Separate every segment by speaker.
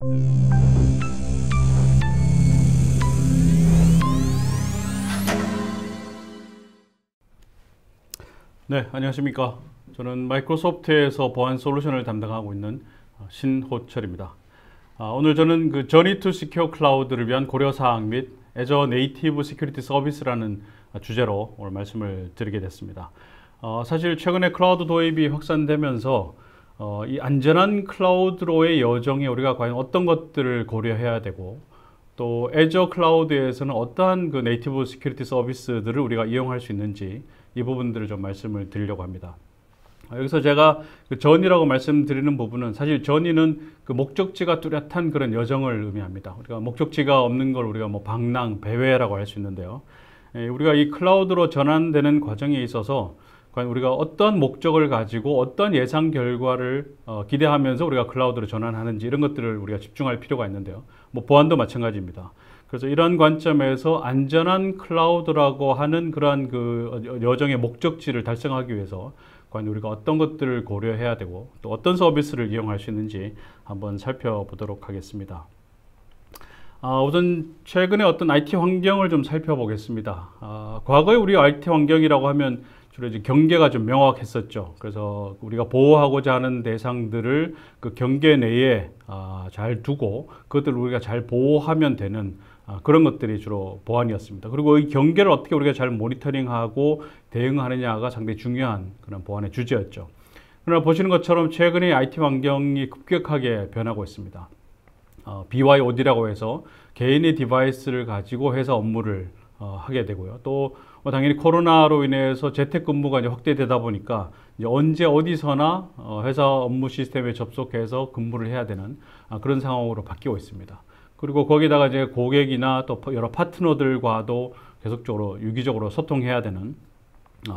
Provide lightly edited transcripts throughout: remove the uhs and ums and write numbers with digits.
Speaker 1: 네, 안녕하십니까. 저는 마이크로소프트에서 보안 솔루션을 담당하고 있는 신호철입니다. 오늘 저는 그 Journey to Secure Cloud를 위한 고려사항 및 Azure Native Security Service라는 주제로 오늘 말씀을 드리게 됐습니다. 사실 최근에 클라우드 도입이 확산되면서 이 안전한 클라우드로의 여정에 우리가 과연 어떤 것들을 고려해야 되고, 또 Azure 클라우드에서는 어떠한 그 네이티브 시큐리티 서비스들을 우리가 이용할 수 있는지 이 부분들을 좀 말씀을 드리려고 합니다. 여기서 제가 그 전이라고 말씀드리는 부분은 사실 전이는 그 목적지가 뚜렷한 그런 여정을 의미합니다. 우리가 목적지가 없는 걸 우리가 뭐 방랑, 배회라고 할 수 있는데요. 우리가 이 클라우드로 전환되는 과정에 있어서 과연 우리가 어떤 목적을 가지고 어떤 예상 결과를 기대하면서 우리가 클라우드로 전환하는지 이런 것들을 우리가 집중할 필요가 있는데요. 뭐 보안도 마찬가지입니다. 그래서 이런 관점에서 안전한 클라우드라고 하는 그러한 그 여정의 목적지를 달성하기 위해서 과연 우리가 어떤 것들을 고려해야 되고 또 어떤 서비스를 이용할 수 있는지 한번 살펴보도록 하겠습니다. 우선 최근에 어떤 IT 환경을 좀 살펴보겠습니다. 과거에 우리 IT 환경이라고 하면 주로 이제 경계가 좀 명확했었죠. 그래서 우리가 보호하고자 하는 대상들을 그 경계 내에 잘 두고 그것들을 우리가 잘 보호하면 되는 그런 것들이 주로 보안이었습니다. 그리고 이 경계를 어떻게 우리가 잘 모니터링하고 대응하느냐가 상당히 중요한 그런 보안의 주제였죠. 그러나 보시는 것처럼 최근에 IT 환경이 급격하게 변하고 있습니다. BYOD라고 해서 개인의 디바이스를 가지고 회사 업무를 하게 되고요. 또 당연히 코로나로 인해서 재택근무가 이제 확대되다 보니까 이제 언제 어디서나 회사 업무 시스템에 접속해서 근무를 해야 되는 그런 상황으로 바뀌고 있습니다. 그리고 거기다가 이제 고객이나 또 여러 파트너들과도 계속적으로 유기적으로 소통해야 되는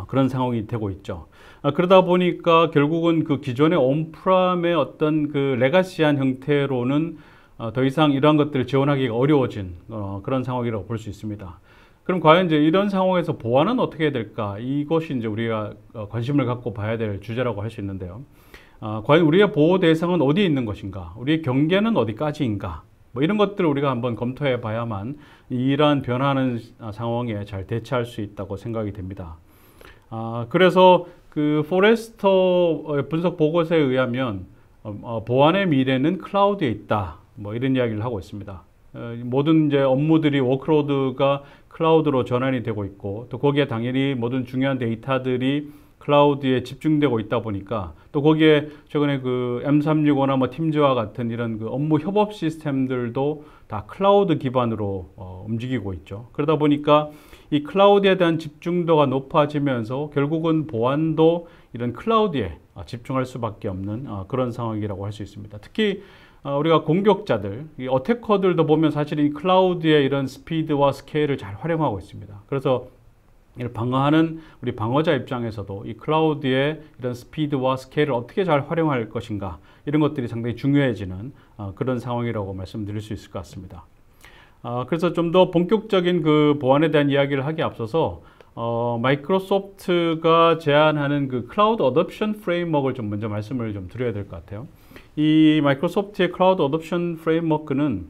Speaker 1: 그런 상황이 되고 있죠. 그러다 보니까 결국은 그 기존의 온프람의 어떤 그 레가시한 형태로는 더 이상 이러한 것들을 지원하기가 어려워진 그런 상황이라고 볼 수 있습니다. 그럼 과연 이제 이런 상황에서 보안은 어떻게 해야 될까? 이것이 이제 우리가 관심을 갖고 봐야 될 주제라고 할 수 있는데요. 과연 우리의 보호 대상은 어디에 있는 것인가? 우리의 경계는 어디까지인가? 뭐 이런 것들을 우리가 한번 검토해 봐야만 이러한 변화하는 상황에 잘 대처할 수 있다고 생각이 됩니다. 그래서 그 포레스터 분석 보고서에 의하면 보안의 미래는 클라우드에 있다. 뭐 이런 이야기를 하고 있습니다. 모든 이제 업무들이 워크로드가 클라우드로 전환이 되고 있고, 또 거기에 당연히 모든 중요한 데이터들이 클라우드에 집중되고 있다 보니까, 또 거기에 최근에 그 M365나 뭐 팀즈와 같은 이런 그 업무 협업 시스템들도 다 클라우드 기반으로 움직이고 있죠. 그러다 보니까 이 클라우드에 대한 집중도가 높아지면서 결국은 보안도 이런 클라우드에 집중할 수밖에 없는 그런 상황이라고 할 수 있습니다. 특히 우리가 공격자들, 이 어태커들도 보면 사실 이 클라우드의 이런 스피드와 스케일을 잘 활용하고 있습니다. 그래서 이를 방어하는 우리 방어자 입장에서도 이 클라우드의 이런 스피드와 스케일을 어떻게 잘 활용할 것인가, 이런 것들이 상당히 중요해지는 그런 상황이라고 말씀드릴 수 있을 것 같습니다. 그래서 좀 더 본격적인 그 보안에 대한 이야기를 하기에 앞서서 마이크로소프트가 제안하는 그 클라우드 어댑션 프레임워크를 좀 먼저 말씀을 좀 드려야 될 것 같아요. 이 마이크로소프트의 클라우드 어댑션 프레임워크는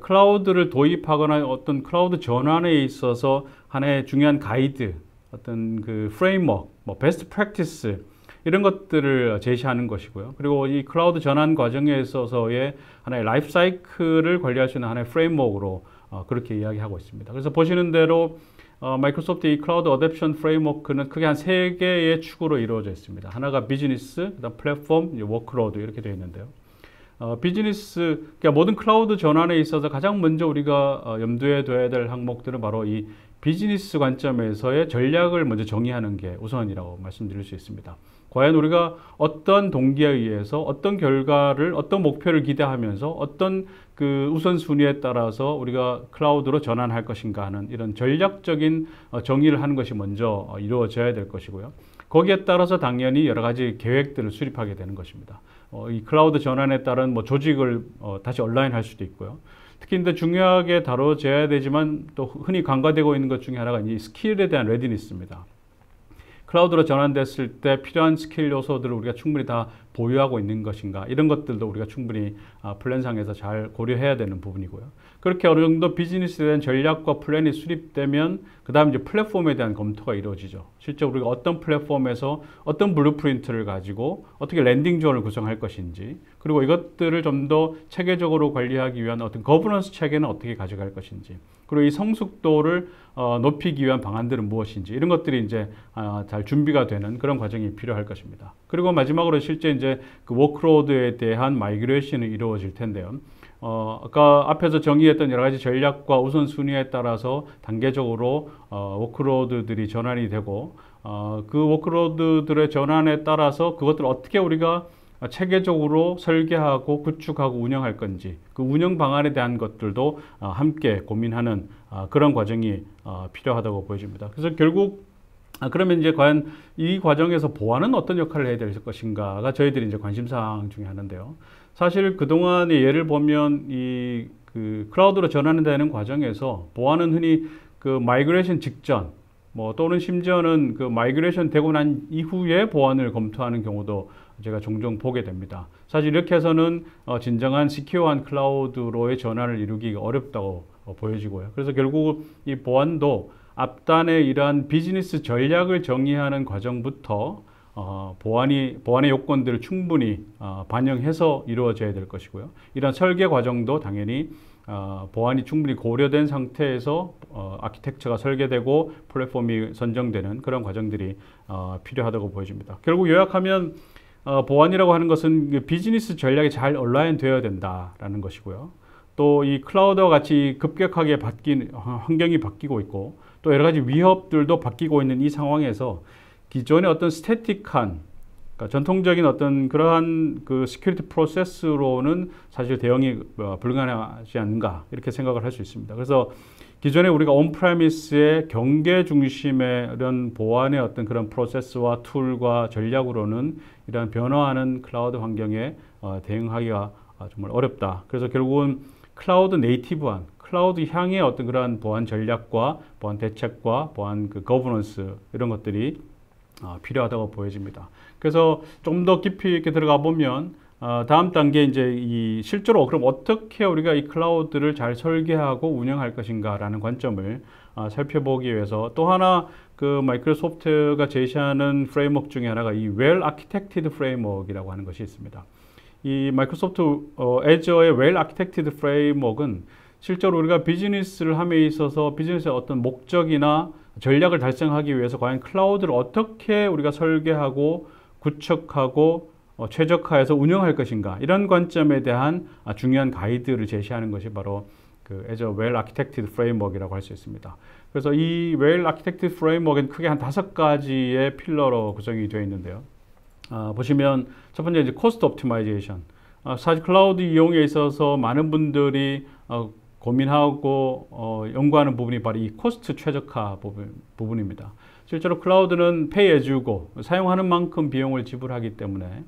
Speaker 1: 클라우드를 도입하거나 어떤 클라우드 전환에 있어서 하나의 중요한 가이드, 어떤 그 프레임워크, 뭐 베스트 프랙티스 이런 것들을 제시하는 것이고요. 그리고 이 클라우드 전환 과정에 있어서의 하나의 라이프 사이클을 관리할 수 있는 하나의 프레임워크로 그렇게 이야기하고 있습니다. 그래서 보시는 대로 마이크로소프트 이 클라우드 어댑션 프레임워크는 크게 한 3개의 축으로 이루어져 있습니다. 하나가 비즈니스, 그다음 플랫폼, 워크로드 이렇게 되어 있는데요. 비즈니스, 그러니까 모든 클라우드 전환에 있어서 가장 먼저 우리가 염두에 둬야 될 항목들은 바로 이 비즈니스 관점에서의 전략을 먼저 정의하는 게 우선이라고 말씀드릴 수 있습니다. 과연 우리가 어떤 동기에 의해서 어떤 결과를, 어떤 목표를 기대하면서 어떤 그 우선순위에 따라서 우리가 클라우드로 전환할 것인가 하는 이런 전략적인 정의를 하는 것이 먼저 이루어져야 될 것이고요. 거기에 따라서 당연히 여러 가지 계획들을 수립하게 되는 것입니다. 이 클라우드 전환에 따른 뭐 조직을 다시 온라인 할 수도 있고요. 특히 근데 중요하게 다뤄져야 되지만 또 흔히 간과되고 있는 것 중에 하나가 이 스킬에 대한 레디니스입니다. 클라우드로 전환됐을 때 필요한 스킬 요소들을 우리가 충분히 다 보유하고 있는 것인가 이런 것들도 우리가 충분히 플랜상에서 잘 고려해야 되는 부분이고요. 그렇게 어느 정도 비즈니스에 대한 전략과 플랜이 수립되면 그 다음 이제 플랫폼에 대한 검토가 이루어지죠. 실제 우리가 어떤 플랫폼에서 어떤 블루프린트를 가지고 어떻게 랜딩 존을 구성할 것인지, 그리고 이것들을 좀 더 체계적으로 관리하기 위한 어떤 거버넌스 체계는 어떻게 가져갈 것인지, 그리고 이 성숙도를 높이기 위한 방안들은 무엇인지, 이런 것들이 이제 잘 준비가 되는 그런 과정이 필요할 것입니다. 그리고 마지막으로 실제 이제 그 워크로드에 대한 마이그레이션이 이루어질 텐데요. 아까 앞에서 정의했던 여러 가지 전략과 우선순위에 따라서 단계적으로 워크로드들이 전환이 되고, 그 워크로드들의 전환에 따라서 그것들을 어떻게 우리가 체계적으로 설계하고 구축하고 운영할 건지, 그 운영 방안에 대한 것들도 함께 고민하는 그런 과정이 필요하다고 보여집니다. 그래서 결국 그러면 이제 과연 이 과정에서 보안은 어떤 역할을 해야 될 것인가가 저희들이 이제 관심사항 중에 하나인데요. 사실 그동안의 예를 보면 그 클라우드로 전환되는 과정에서 보안은 흔히 그 마이그레이션 직전 또는 심지어는 그 마이그레이션 되고 난 이후에 보안을 검토하는 경우도 제가 종종 보게 됩니다. 사실 이렇게 해서는 진정한 시큐어한 클라우드로의 전환을 이루기가 어렵다고 보여지고요. 그래서 결국 이 보안도 앞단의 이러한 비즈니스 전략을 정의하는 과정부터 보안의 요건들을 충분히 반영해서 이루어져야 될 것이고요. 이런 설계 과정도 당연히 보안이 충분히 고려된 상태에서 아키텍처가 설계되고 플랫폼이 선정되는 그런 과정들이 필요하다고 보여집니다. 결국 요약하면 보안이라고 하는 것은 비즈니스 전략이 잘 얼라인 되어야 된다라는 것이고요. 또 이 클라우드와 같이 급격하게 환경이 바뀌고 있고, 또 여러 가지 위협들도 바뀌고 있는 이 상황에서 기존의 어떤 스태틱한, 그러니까 전통적인 어떤 그러한 그 시큐리티 프로세스로는 사실 대응이 불가능하지 않는가, 이렇게 생각을 할 수 있습니다. 그래서 기존에 우리가 온프레미스의 경계 중심의 이런 보안의 어떤 그런 프로세스와 툴과 전략으로는 이런 변화하는 클라우드 환경에 대응하기가 정말 어렵다. 그래서 결국은 클라우드 네이티브한, 클라우드 향의 어떤 그러한 보안 전략과 보안 대책과 보안 그 거버넌스, 이런 것들이 필요하다고 보여집니다. 그래서 좀 더 깊이 있게 들어가 보면 다음 단계 이제 실제로 그럼 어떻게 우리가 이 클라우드를 잘 설계하고 운영할 것인가라는 관점을 살펴보기 위해서 또 하나 그 마이크로소프트가 제시하는 프레임워크 중에 하나가 이 Well Architected Framework이라고 하는 것이 있습니다. 이 마이크로소프트 애저의 Well Architected Framework은 실제로 우리가 비즈니스를 함에 있어서 비즈니스의 어떤 목적이나 전략을 달성하기 위해서 과연 클라우드를 어떻게 우리가 설계하고 구축하고 최적화해서 운영할 것인가, 이런 관점에 대한 중요한 가이드를 제시하는 것이 바로 그 Azure Well Architected Framework이라고 할 수 있습니다. 그래서 이 Well Architected Framework은 크게 한 5가지의 필러로 구성이 되어 있는데요. 보시면 첫 번째 이제 Cost Optimization. 사실 클라우드 이용에 있어서 많은 분들이 고민하고 연구하는 부분이 바로 이 코스트 최적화 부분입니다. 실제로 클라우드는 pay as you go, 사용하는 만큼 비용을 지불하기 때문에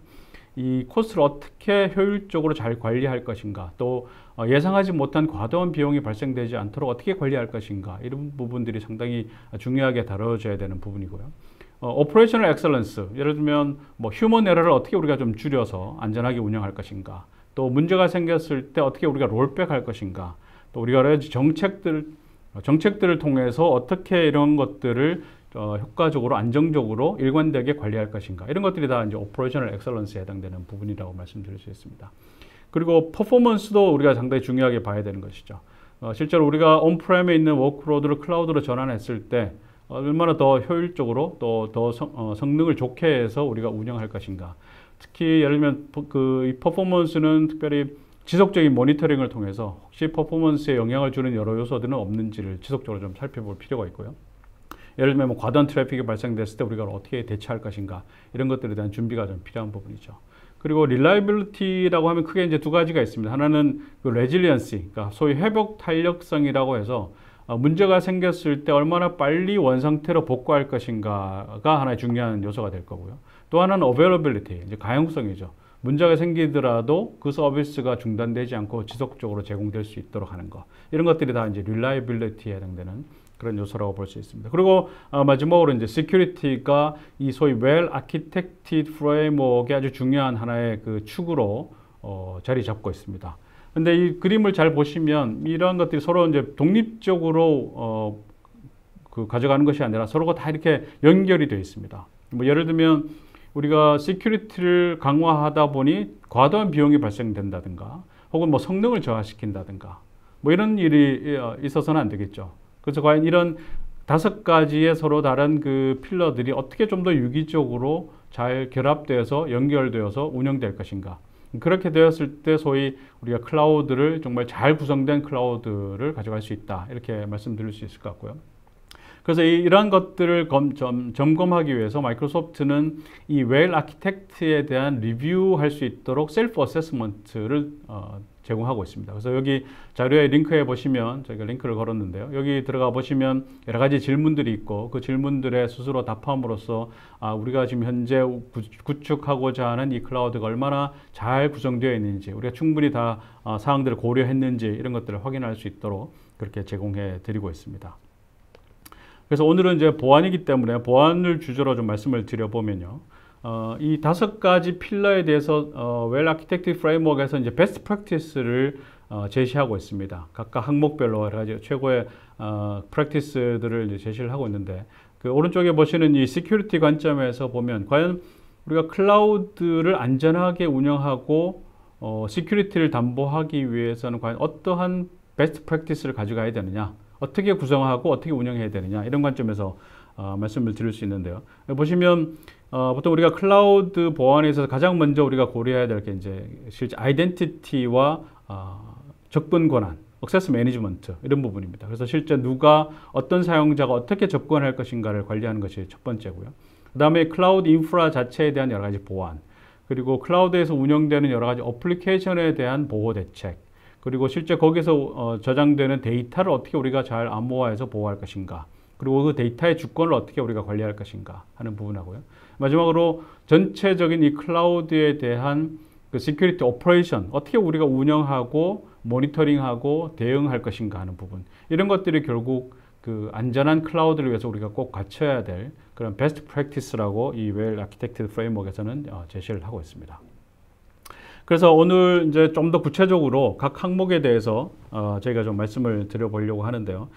Speaker 1: 이 코스트를 어떻게 효율적으로 잘 관리할 것인가, 또 예상하지 못한 과도한 비용이 발생되지 않도록 어떻게 관리할 것인가, 이런 부분들이 상당히 중요하게 다뤄져야 되는 부분이고요. 오퍼레이셔널 엑셀런스, 예를 들면 휴먼 에러를 어떻게 우리가 좀 줄여서 안전하게 운영할 것인가, 또 문제가 생겼을 때 어떻게 우리가 롤백할 것인가, 또 우리가 여러 가지 정책들을 통해서 어떻게 이런 것들을 효과적으로 안정적으로 일관되게 관리할 것인가, 이런 것들이 다 이제 오퍼레이셔널 엑셀런스에 해당되는 부분이라고 말씀드릴 수 있습니다. 그리고 퍼포먼스도 우리가 상당히 중요하게 봐야 되는 것이죠. 실제로 우리가 온프렘에 있는 워크로드를 클라우드로 전환했을 때 얼마나 더 효율적으로 또 더 성능을 좋게 해서 우리가 운영할 것인가. 특히 예를 들면 이 퍼포먼스는 특별히 지속적인 모니터링을 통해서 혹시 퍼포먼스에 영향을 주는 여러 요소들은 없는지를 지속적으로 좀 살펴볼 필요가 있고요. 예를 들면 과도한 트래픽이 발생됐을 때 우리가 어떻게 대처할 것인가, 이런 것들에 대한 준비가 좀 필요한 부분이죠. 그리고 reliability라고 하면 크게 이제 2가지가 있습니다. 하나는 그 resiliency, 그러니까 소위 회복 탄력성이라고 해서 문제가 생겼을 때 얼마나 빨리 원상태로 복구할 것인가가 하나의 중요한 요소가 될 거고요. 또 하나는 availability, 이제 가용성이죠. 문제가 생기더라도 그 서비스가 중단되지 않고 지속적으로 제공될 수 있도록 하는 것. 이런 것들이 다 이제 reliability에 해당되는 그런 요소라고 볼 수 있습니다. 그리고 마지막으로 이제 security가 이 소위 well architected framework의 아주 중요한 하나의 그 축으로 자리 잡고 있습니다. 근데 이 그림을 잘 보시면 이러한 것들이 서로 이제 독립적으로 그 가져가는 것이 아니라 서로가 다 이렇게 연결이 되어 있습니다. 뭐 예를 들면 우리가 시큐리티를 강화하다 보니 과도한 비용이 발생된다든가 혹은 뭐 성능을 저하시킨다든가 뭐 이런 일이 있어서는 안 되겠죠. 그래서 과연 이런 5가지의 서로 다른 그 필러들이 어떻게 좀 더 유기적으로 잘 결합되어서 연결되어서 운영될 것인가. 그렇게 되었을 때 소위 우리가 클라우드를 정말 잘 구성된 클라우드를 가져갈 수 있다. 이렇게 말씀드릴 수 있을 것 같고요. 그래서 이러한 것들을 점검하기 위해서 마이크로소프트는 이 웰 아키텍트에 대한 리뷰할 수 있도록 셀프 어세스먼트를 제공하고 있습니다. 그래서 여기 자료에 링크에 보시면 저희가 링크를 걸었는데요. 여기 들어가 보시면 여러 가지 질문들이 있고 그 질문들에 스스로 답함으로써 우리가 지금 현재 구축하고자 하는 이 클라우드가 얼마나 잘 구성되어 있는지 우리가 충분히 다 사항들을 고려했는지 이런 것들을 확인할 수 있도록 그렇게 제공해 드리고 있습니다. 그래서 오늘은 이제 보안이기 때문에 보안을 주제로 좀 말씀을 드려보면요. 이 5가지 필러에 대해서 웰 아키텍트 프레임워크에서 이제 베스트 프랙티스를 제시하고 있습니다. 각각 항목별로 여러 가지 최고의 프랙티스들을 이제 제시를 하고 있는데 그 오른쪽에 보시는 이 시큐리티 관점에서 보면 과연 우리가 클라우드를 안전하게 운영하고 시큐리티를 담보하기 위해서는 과연 어떠한 베스트 프랙티스를 가져가야 되느냐, 어떻게 구성하고 어떻게 운영해야 되느냐 이런 관점에서 말씀을 드릴 수 있는데요. 보시면 보통 우리가 클라우드 보안에 있어서 가장 먼저 우리가 고려해야 될 게 이제 실제 아이덴티티와 접근 권한, 액세스 매니지먼트 이런 부분입니다. 그래서 실제 누가 어떤 사용자가 어떻게 접근할 것인가를 관리하는 것이 첫 번째고요. 그 다음에 클라우드 인프라 자체에 대한 여러 가지 보안, 그리고 클라우드에서 운영되는 여러 가지 어플리케이션에 대한 보호 대책, 그리고 실제 거기서 저장되는 데이터를 어떻게 우리가 잘 암호화해서 보호할 것인가, 그리고 그 데이터의 주권을 어떻게 우리가 관리할 것인가 하는 부분하고요. 마지막으로 전체적인 이 클라우드에 대한 그 시큐리티 오퍼레이션, 어떻게 우리가 운영하고 모니터링하고 대응할 것인가 하는 부분, 이런 것들이 결국 그 안전한 클라우드를 위해서 우리가 꼭 갖춰야 될 그런 베스트 프랙티스라고 이 웰 아키텍트 프레임워크에서는 제시를 하고 있습니다. 그래서 오늘 이제 좀 더 구체적으로 각 항목에 대해서 저희가 좀 말씀을 드려보려고 하는데요.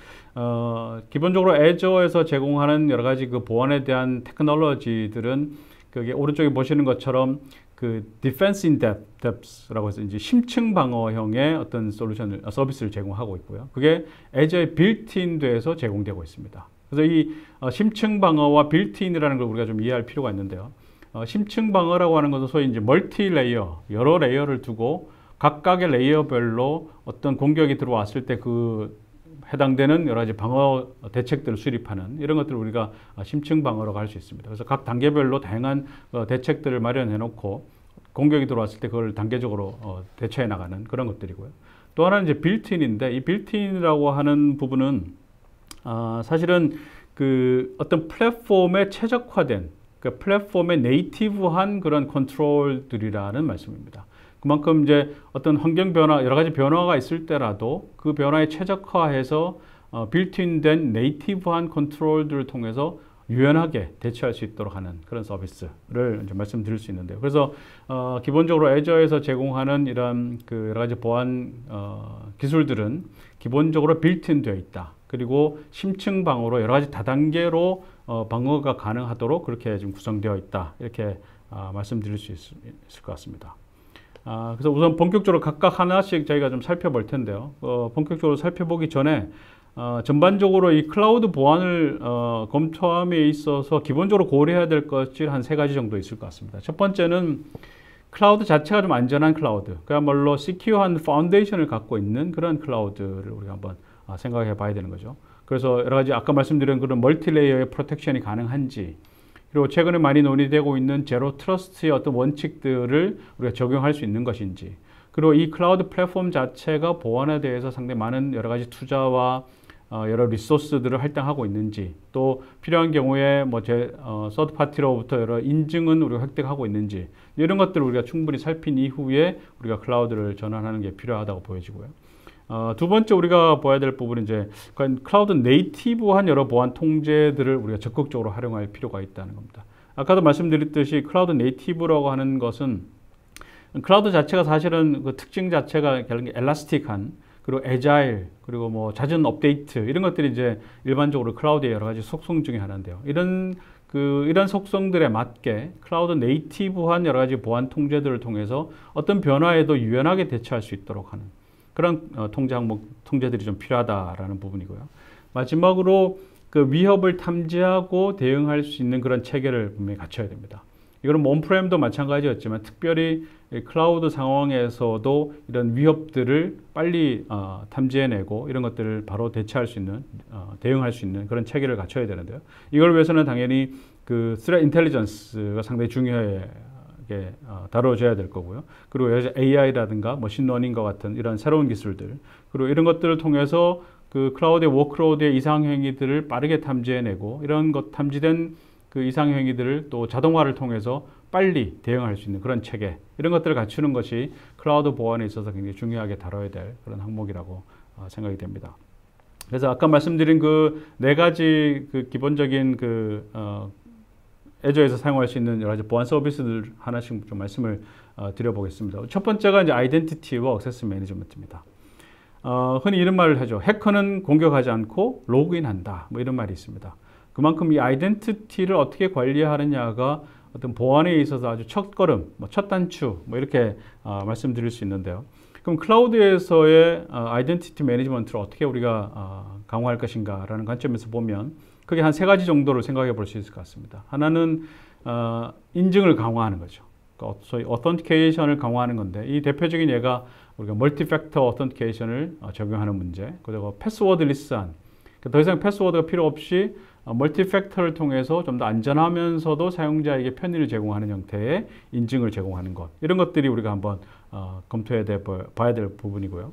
Speaker 1: 기본적으로 애저에서 제공하는 여러 가지 그 보안에 대한 테크놀로지들은 그게 오른쪽에 보시는 것처럼 그 Defense in Depth라고 해서 이제 심층 방어형의 어떤 서비스를 제공하고 있고요. 그게 애저에 빌트인 돼서 제공되고 있습니다. 그래서 이 심층 방어와 빌트인이라는 걸 우리가 좀 이해할 필요가 있는데요. 심층 방어라고 하는 것은 소위 이제 멀티 레이어, 여러 레이어를 두고 각각의 레이어별로 어떤 공격이 들어왔을 때 그 해당되는 여러 가지 방어 대책들을 수립하는 이런 것들을 우리가 심층 방어라고 할 수 있습니다. 그래서 각 단계별로 다양한 대책들을 마련해 놓고 공격이 들어왔을 때 그걸 단계적으로 대처해 나가는 그런 것들이고요. 또 하나는 이제 빌트인인데 이 빌트인이라고 하는 부분은 사실은 그 어떤 플랫폼에 최적화된 그 플랫폼의 네이티브한 그런 컨트롤들이라는 말씀입니다. 그만큼 이제 어떤 환경 변화, 여러 가지 변화가 있을 때라도 그 변화에 최적화해서 빌트인된 네이티브한 컨트롤들을 통해서 유연하게 대처할 수 있도록 하는 그런 서비스를 이제 말씀드릴 수 있는데요. 그래서 기본적으로 애저에서 제공하는 이런 그 여러 가지 보안 기술들은 기본적으로 빌트인 되어 있다. 그리고 심층 방어로 여러 가지 다단계로 방어가 가능하도록 그렇게 지금 구성되어 있다. 이렇게 말씀드릴 수 있을 것 같습니다. 그래서 우선 본격적으로 각각 하나씩 저희가 좀 살펴볼 텐데요. 본격적으로 살펴보기 전에 전반적으로 이 클라우드 보안을 검토함에 있어서 기본적으로 고려해야 될 것이 한 3가지 정도 있을 것 같습니다. 첫 번째는 클라우드 자체가 좀 안전한 클라우드, 그야말로 시큐어한 파운데이션을 갖고 있는 그런 클라우드를 우리가 한번 생각해 봐야 되는 거죠. 그래서 여러 가지 아까 말씀드린 그런 멀티레이어의 프로텍션이 가능한지, 그리고 최근에 많이 논의되고 있는 제로 트러스트의 어떤 원칙들을 우리가 적용할 수 있는 것인지, 그리고 이 클라우드 플랫폼 자체가 보안에 대해서 상당히 많은 여러 가지 투자와 여러 리소스들을 할당하고 있는지, 또 필요한 경우에 뭐 서드 파티로부터 여러 인증은 우리가 획득하고 있는지, 이런 것들을 우리가 충분히 살핀 이후에 우리가 클라우드를 전환하는 게 필요하다고 보여지고요. 두 번째 우리가 봐야 될 부분은 이제 클라우드 네이티브한 여러 보안 통제들을 우리가 적극적으로 활용할 필요가 있다는 겁니다. 아까도 말씀드렸듯이 클라우드 네이티브라고 하는 것은 클라우드 자체가 사실은 그 특징 자체가 엘라스틱한 그리고 애자일 그리고 뭐 잦은 업데이트 이런 것들이 이제 일반적으로 클라우드의 여러 가지 속성 중에 하나인데요. 이런 속성들에 맞게 클라우드 네이티브한 여러 가지 보안 통제들을 통해서 어떤 변화에도 유연하게 대처할 수 있도록 하는 그런 통제들이 좀 필요하다라는 부분이고요. 마지막으로 그 위협을 탐지하고 대응할 수 있는 그런 체계를 분명히 갖춰야 됩니다. 이거는 뭐 온프렘도 마찬가지였지만 특별히 클라우드 상황에서도 이런 위협들을 빨리 탐지해내고 이런 것들을 바로 대처할 수 있는 대응할 수 있는 그런 체계를 갖춰야 되는데요. 이걸 위해서는 당연히 그 Threat Intelligence가 상당히 중요하게 다뤄져야 될 거고요. 그리고 AI라든가 머신러닝과 같은 이런 새로운 기술들 그리고 이런 것들을 통해서 그 클라우드의 워크로드의 이상 행위들을 빠르게 탐지해내고 이런 것 탐지된 그 이상 행위들을 또 자동화를 통해서 빨리 대응할 수 있는 그런 체계 이런 것들을 갖추는 것이 클라우드 보안에 있어서 굉장히 중요하게 다뤄야 될 그런 항목이라고 생각이 됩니다. 그래서 아까 말씀드린 그 네 가지 그 기본적인 애저에서 사용할 수 있는 여러 가지 보안 서비스들 하나씩 좀 말씀을 드려보겠습니다. 첫 번째가 이제 아이덴티티와 액세스 매니지먼트입니다. 흔히 이런 말을 하죠. 해커는 공격하지 않고 로그인한다. 뭐 이런 말이 있습니다. 그만큼 이 아이덴티티를 어떻게 관리하느냐가 어떤 보안에 있어서 아주 첫걸음, 첫 단추, 이렇게 말씀드릴 수 있는데요. 그럼 클라우드에서의 아이덴티티 매니지먼트를 어떻게 우리가 강화할 것인가라는 관점에서 보면 크게 한 세 가지 정도를 생각해 볼 수 있을 것 같습니다. 하나는 인증을 강화하는 거죠. 그러니까 소위 어센티케이션을 강화하는 건데 이 대표적인 예가 우리가 멀티팩터 어센티케이션을 적용하는 문제, 그리고 패스워드리스한 더 이상 패스워드가 필요 없이 멀티팩터를 통해서 좀 더 안전하면서도 사용자에게 편의를 제공하는 형태의 인증을 제공하는 것 이런 것들이 우리가 한번 검토해야 봐야 될 부분이고요.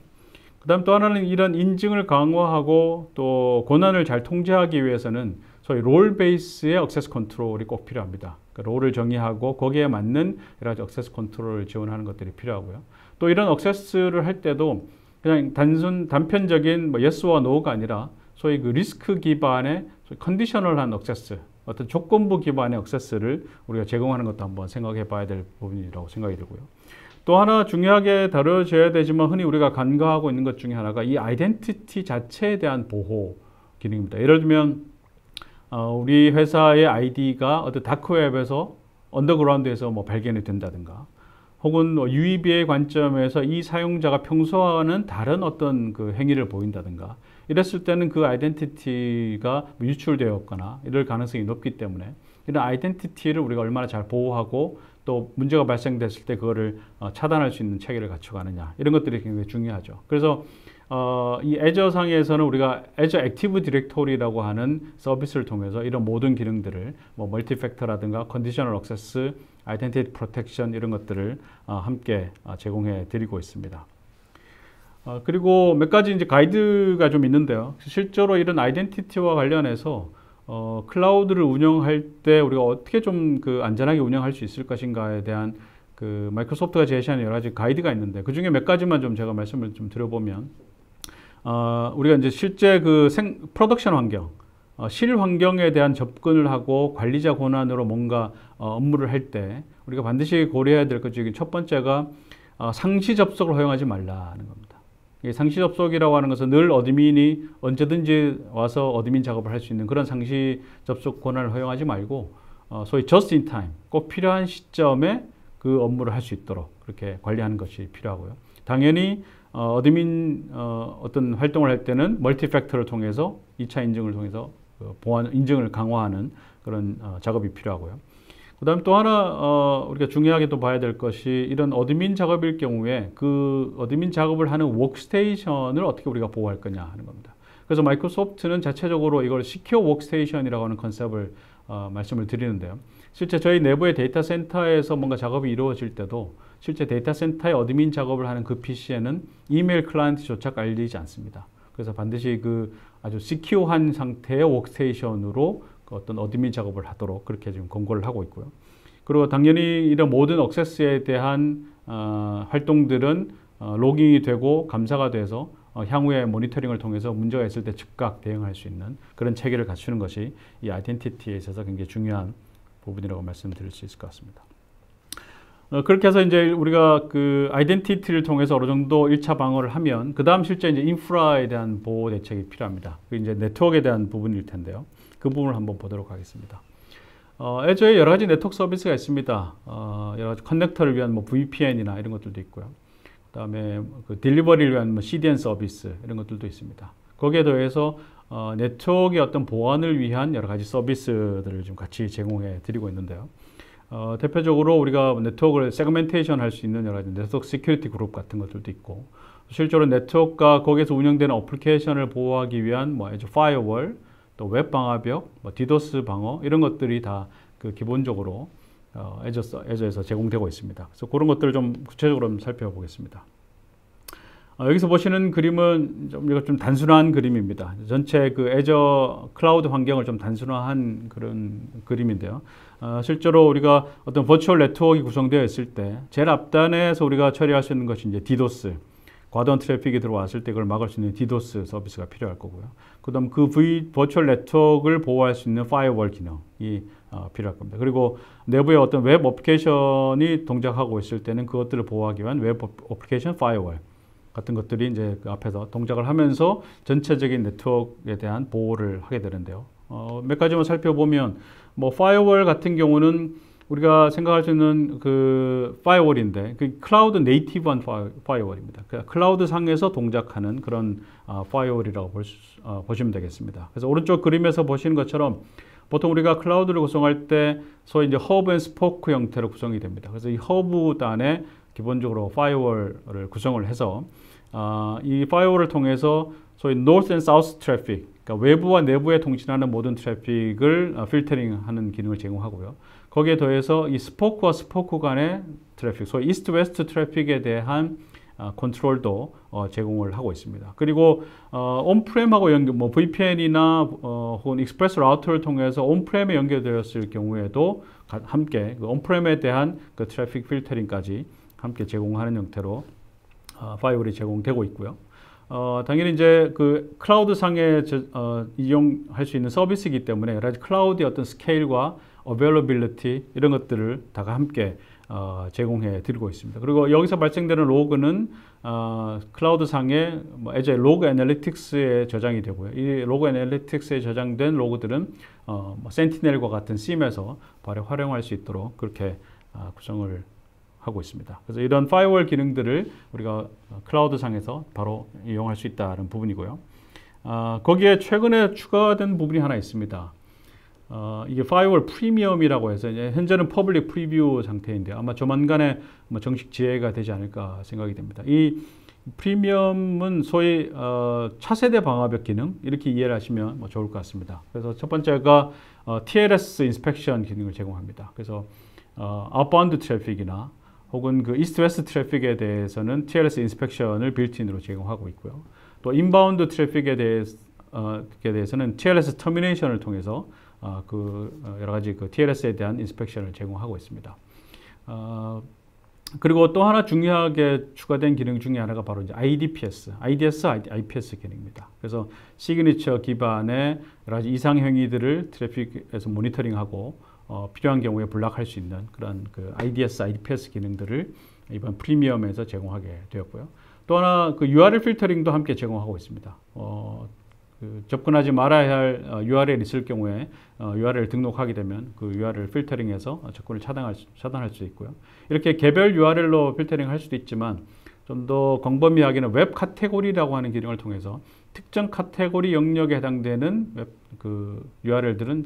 Speaker 1: 그 다음 또 하나는 이런 인증을 강화하고 또 권한을 잘 통제하기 위해서는 소위 롤 베이스의 액세스 컨트롤이 꼭 필요합니다. 그러니까 롤을 정의하고 거기에 맞는 여러 가지 액세스 컨트롤을 지원하는 것들이 필요하고요. 또 이런 액세스를 할 때도 그냥 단편적인 yes와 no가 아니라 소위 그 리스크 기반의 컨디셔널한 액세스, 어떤 조건부 기반의 액세스를 우리가 제공하는 것도 한번 생각해 봐야 될 부분이라고 생각이 들고요. 또 하나 중요하게 다뤄져야 되지만 흔히 우리가 간과하고 있는 것 중에 하나가 이 아이덴티티 자체에 대한 보호 기능입니다. 예를 들면 우리 회사의 아이디가 어떤 다크웹에서 언더그라운드에서 발견이 된다든가 혹은 유의비의 관점에서 이 사용자가 평소와는 다른 어떤 그 행위를 보인다든가 이랬을 때는 그 아이덴티티가 유출되었거나 이럴 가능성이 높기 때문에 이런 아이덴티티를 우리가 얼마나 잘 보호하고 또 문제가 발생됐을 때 그거를 차단할 수 있는 체계를 갖춰가느냐 이런 것들이 굉장히 중요하죠. 그래서 이 애저상에서는 우리가 애저 액티브 디렉토리라고 하는 서비스를 통해서 이런 모든 기능들을 멀티팩터라든가 컨디셔널 액세스, 아이덴티티 프로텍션 이런 것들을 함께 제공해 드리고 있습니다. 그리고 몇 가지 이제 가이드가 좀 있는데요. 실제로 이런 아이덴티티와 관련해서 클라우드를 운영할 때 우리가 어떻게 좀 그 안전하게 운영할 수 있을 것인가에 대한 그 마이크로소프트가 제시하는 여러 가지 가이드가 있는데 그 중에 몇 가지만 좀 제가 말씀을 좀 드려보면 우리가 이제 실제 그 프로덕션 환경, 실 환경에 대한 접근을 하고 관리자 권한으로 뭔가 업무를 할 때 우리가 반드시 고려해야 될 것 중에 첫 번째가 상시 접속을 허용하지 말라는 겁니다. 상시 접속이라고 하는 것은 늘 어드민이 언제든지 와서 어드민 작업을 할 수 있는 그런 상시 접속 권한을 허용하지 말고 소위 just in time, 꼭 필요한 시점에 그 업무를 할 수 있도록 그렇게 관리하는 것이 필요하고요. 당연히 어드민 어떤 활동을 할 때는 멀티팩터를 통해서 2차 인증을 통해서 보안 인증을 강화하는 그런 작업이 필요하고요. 그 다음 또 하나 우리가 중요하게 또 봐야 될 것이 이런 어드민 작업일 경우에 그 어드민 작업을 하는 워크스테이션을 어떻게 우리가 보호할 거냐 하는 겁니다. 그래서 마이크로소프트는 자체적으로 이걸 시큐어 워크스테이션이라고 하는 컨셉을 말씀을 드리는데요. 실제 저희 내부의 데이터 센터에서 뭔가 작업이 이루어질 때도 실제 데이터 센터의 어드민 작업을 하는 그 PC에는 이메일 클라이언트조차 깔리지 않습니다. 그래서 반드시 그 아주 시큐어한 상태의 워크스테이션으로 어떤 어드민 작업을 하도록 그렇게 지금 권고를 하고 있고요. 그리고 당연히 이런 모든 액세스에 대한 활동들은 로깅이 되고 감사가 돼서 향후에 모니터링을 통해서 문제가 있을 때 즉각 대응할 수 있는 그런 체계를 갖추는 것이 이 아이덴티티에 있어서 굉장히 중요한 부분이라고 말씀드릴 수 있을 것 같습니다. 그렇게 해서 이제 우리가 그 아이덴티티를 통해서 어느 정도 1차 방어를 하면 그 다음 실제 이제 인프라에 대한 보호 대책이 필요합니다. 그 이제 네트워크에 대한 부분일 텐데요. 그 부분을 한번 보도록 하겠습니다. 애저에 여러 가지 네트워크 서비스가 있습니다. 여러 가지 커넥터를 위한 뭐 VPN이나 이런 것들도 있고요. 그다음에 그 딜리버리를 위한 뭐 CDN 서비스 이런 것들도 있습니다. 거기에 더해서 네트워크의 어떤 보안을 위한 여러 가지 서비스들을 좀 같이 제공해 드리고 있는데요. 대표적으로 우리가 네트워크를 세그멘테이션 할 수 있는 여러 가지 네트워크 시큐리티 그룹 같은 것들도 있고, 실제로 네트워크가 거기에서 운영되는 어플리케이션을 보호하기 위한 뭐 파이어월, 또 웹 방화벽, 뭐 디도스 방어 이런 것들이 다 그 기본적으로 애저에서 제공되고 있습니다. 그래서 그런 것들을 좀 구체적으로 좀 살펴보겠습니다. 여기서 보시는 그림은 좀 단순한 그림입니다. 전체 그 애저 클라우드 환경을 좀 단순화한 그런 그림인데요. 실제로 우리가 어떤 버추얼 네트워크가 구성되어 있을 때 제일 앞단에서 우리가 처리할 수 있는 것이 이제 디도스, 과도한 트래픽이 들어왔을 때 그걸 막을 수 있는 디도스 서비스가 필요할 거고요. 그다음 그 버추얼 네트워크를 보호할 수 있는 파이어월 기능이 필요할 겁니다. 그리고 내부에 어떤 웹 어플리케이션이 동작하고 있을 때는 그것들을 보호하기 위한 웹 어플리케이션 파이어월 같은 것들이 이제 그 앞에서 동작을 하면서 전체적인 네트워크에 대한 보호를 하게 되는데요. 몇 가지만 살펴보면 뭐 파이어월 같은 경우는 우리가 생각할 수 있는 그 파이어월인데 그 클라우드 네이티브한 파이어월입니다. 그 클라우드 상에서 동작하는 그런 파이어월이라고 보시면 되겠습니다. 그래서 오른쪽 그림에서 보시는 것처럼 보통 우리가 클라우드를 구성할 때 소위 이제 허브 앤 스포크 형태로 구성이 됩니다. 그래서 이 허브 단에 기본적으로 파이어월을 구성을 해서 이 파이어월을 통해서 소위 North and South 트래픽, 그러니까 외부와 내부에 통신하는 모든 트래픽을 필터링하는 기능을 제공하고요. 거기에 더해서 이 스포크와 스포크 간의 트래픽, 소위 이스트 웨스트 트래픽에 대한 컨트롤도 제공을 하고 있습니다. 그리고 온프렘하고 연결, 뭐 VPN이나 혹은 익스프레스 라우터를 통해서 온프렘에 연결되었을 경우에도 함께 그 온프렘에 대한 그 트래픽 필터링까지 함께 제공하는 형태로 파이어월이 제공되고 있고요. 당연히 이제 그 클라우드 상에 이용할 수 있는 서비스이기 때문에 여러 가지 클라우드의 어떤 스케일과 어베일러빌리티 이런 것들을 다 함께 제공해 드리고 있습니다. 그리고 여기서 발생되는 로그는 클라우드 상에 뭐 애저의 로그 애널리틱스에 저장이 되고요. 이 로그 애널리틱스에 저장된 로그들은 뭐 센티넬과 같은 CIEM에서 바로 활용할 수 있도록 그렇게 구성을 하고 있습니다. 그래서 이런 파이어월 기능들을 우리가 클라우드 상에서 바로 이용할 수 있다는 부분이고요. 거기에 최근에 추가된 부분이 하나 있습니다. 이게 파이어월 프리미엄이라고 해서 이제 현재는 퍼블릭 프리뷰 상태인데 아마 조만간에 뭐 정식 지혜가 되지 않을까 생각이 됩니다. 이 프리미엄은 소위 차세대 방화벽 기능 이렇게 이해를 하시면 뭐 좋을 것 같습니다. 그래서 첫 번째가 TLS 인스펙션 기능을 제공합니다. 그래서 아웃바운드 트래픽이나 혹은 그 이스트 웨스트 트래픽에 대해서는 TLS 인스펙션을 빌트인으로 제공하고 있고요. 또 인바운드 트래픽에 대해서는 TLS 터미네이션을 통해서 여러 가지 그 TLS에 대한 인스펙션을 제공하고 있습니다. 그리고 또 하나 중요하게 추가된 기능 중에 하나가 바로 이제 IDS, IPS 기능입니다. 그래서 시그니처 기반의 여러 가지 이상 행위들을 트래픽에서 모니터링하고 필요한 경우에 블락할 수 있는 그런 그 IPS 기능들을 이번 프리미엄에서 제공하게 되었고요. 또 하나 그 URL 필터링도 함께 제공하고 있습니다. 접근하지 말아야 할 URL 있을 경우에 URL 등록하게 되면 그 URL 필터링해서 접근을 차단할 수 있고요. 이렇게 개별 URL로 필터링할 수도 있지만 좀 더 광범위하게는 웹 카테고리라고 하는 기능을 통해서 특정 카테고리 영역에 해당되는 웹 그 URL들은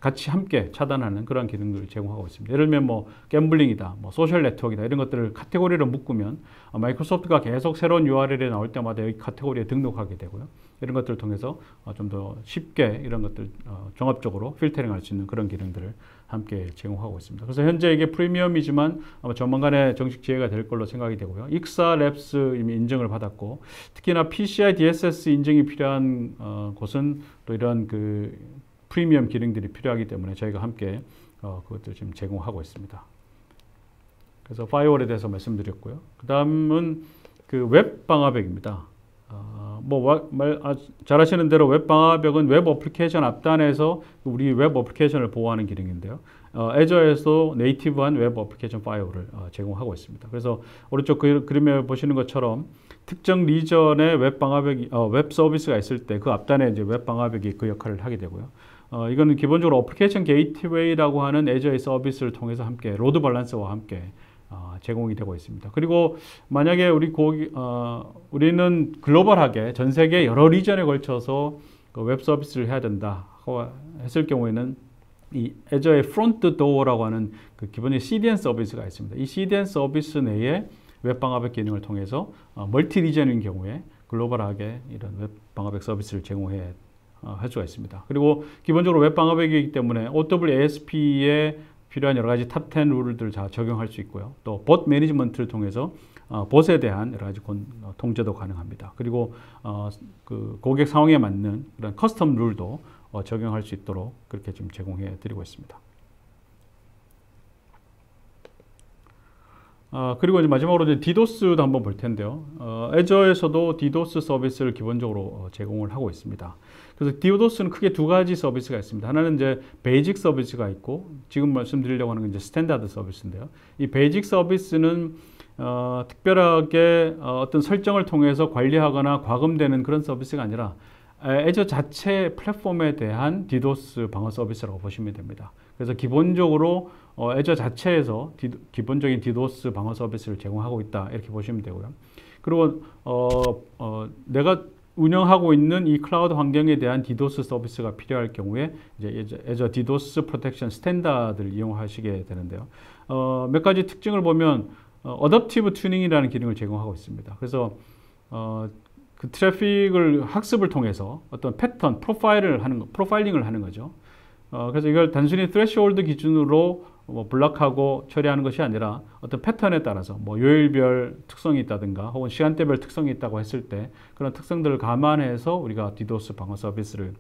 Speaker 1: 같이 함께 차단하는 그런 기능들을 제공하고 있습니다. 예를 들면 뭐 갬블링이다, 뭐 소셜 네트워크이다 이런 것들을 카테고리로 묶으면 마이크로소프트가 계속 새로운 URL이 나올 때마다 여기 카테고리에 등록하게 되고요. 이런 것들을 통해서 좀 더 쉽게 이런 것들 종합적으로 필터링할 수 있는 그런 기능들을 함께 제공하고 있습니다. 그래서 현재 이게 프리미엄이지만 아마 조만간에 정식 지혜가 될 걸로 생각이 되고요. 익사 랩스 이미 인증을 받았고 특히나 PCI DSS 인증이 필요한 곳은 또 이런 그 프리미엄 기능들이 필요하기 때문에 저희가 함께 그것들 지금 제공하고 있습니다. 그래서 파이어월에 대해서 말씀드렸고요. 그 다음은 그 웹 방화벽입니다. 잘 아시는 대로 웹방화벽은 웹 어플리케이션 앞단에서 우리 웹 어플리케이션을 보호하는 기능인데요. 애저에서 네이티브한 웹 어플리케이션 파일을 제공하고 있습니다. 그래서 오른쪽 그림에 보시는 것처럼 특정 리전에 웹 서비스가 있을 때 그 앞단에 이제 웹 방화벽이 그 역할을 하게 되고요. 이거는 기본적으로 어플리케이션 게이트웨이라고 하는 애저의 서비스를 통해서 함께 로드 밸런스와 함께 제공이 되고 있습니다. 그리고 만약에 우리는 글로벌하게 전 세계 여러 리전에 걸쳐서 그 웹 서비스를 해야 된다 했을 경우에는 이 애저의 프론트 도어라고 하는 그 기본적인 CDN 서비스가 있습니다. 이 CDN 서비스 내에 웹 방화벽 기능을 통해서 멀티 리전인 경우에 글로벌하게 이런 웹 방화벽 서비스를 제공해 할 수가 있습니다. 그리고 기본적으로 웹 방화벽이기 때문에 OWASP에 필요한 여러 가지 탑 10 룰들을 다 적용할 수 있고요. 또 봇 매니지먼트를 통해서 봇에 대한 여러 가지 통제도 가능합니다. 그리고 그 고객 상황에 맞는 그런 커스텀 룰도 적용할 수 있도록 그렇게 지금 제공해 드리고 있습니다. 그리고 이제 마지막으로 이제 디도스도 한번 볼 텐데요. 애저에서도 디도스 서비스를 기본적으로 제공을 하고 있습니다. 그래서 디도스는 크게 두 가지 서비스가 있습니다. 하나는 이제 베이직 서비스가 있고 지금 말씀드리려고 하는 건 이제 스탠다드 서비스인데요. 이 베이직 서비스는 특별하게 어떤 설정을 통해서 관리하거나 과금되는 그런 서비스가 아니라 애저 자체 플랫폼에 대한 디도스 방어 서비스라고 보시면 됩니다. 그래서 기본적으로 애저 자체에서 기본적인 디도스 방어 서비스를 제공하고 있다 이렇게 보시면 되고요. 그리고 내가 운영하고 있는 이 클라우드 환경에 대한 디도스 서비스가 필요할 경우에 이제 애저 디도스 프로텍션 스탠다드를 이용하시게 되는데요. 몇 가지 특징을 보면 어댑티브 튜닝이라는 기능을 제공하고 있습니다. 그래서 그 트래픽을 학습을 통해서 어떤 패턴, 프로파일링을 하는 거죠. 그래서 이걸 단순히 threshold 기준으로 블락하고 처리하는 것이 아니라 어떤 패턴에 따라서 요일별 특성이 있다든가 혹은 시간대별 특성이 있다고 했을 때 그런 특성들을 감안해서 우리가 디도스 방어 서비스를